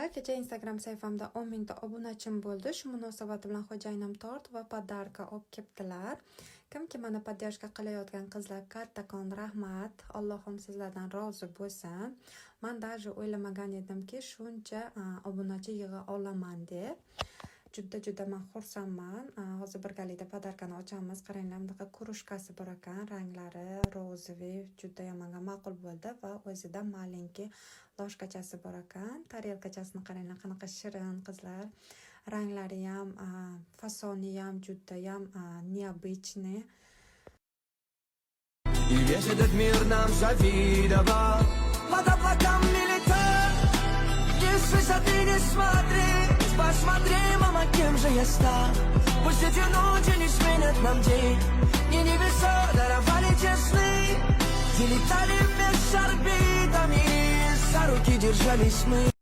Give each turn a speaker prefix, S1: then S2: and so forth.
S1: do'stlar, kecha Instagram sayfamda 10 mingta obunachim bo'ldi. Shu munosabati bilan xo'jayinim tort va podarka olib kelibdilar. Kimki mana podдержка qilayotgan qizlar kattakon rahmat. Allohim sizlardan rozi bo'lsin. Men даже o'ylamagan edimki, shuncha obunachi yig'a olaman deb. Juda men xursandman. Hozir birgalikda podarkani ochamiz. Qaranglar, bunaqa kurushkasi bor ekan, ranglari rozeviy, juda ham menga ma'qul bo'ldi va o'zida malinki loshkachasi bor ekan. Tarelkachasini qaranglar, qanaqa shirin qizlar. Ranglari ham, fasoni ham juda ham необычный.
S2: И весь этот мир нам завидовал. Под облаками летать, не с высоты не смотри. Посмотри, мама, кем же я стал. Пусть эти ночи не сменят нам день. Мне небеса даровали те сны, где летали вместе с орбитами. За руки держались мы.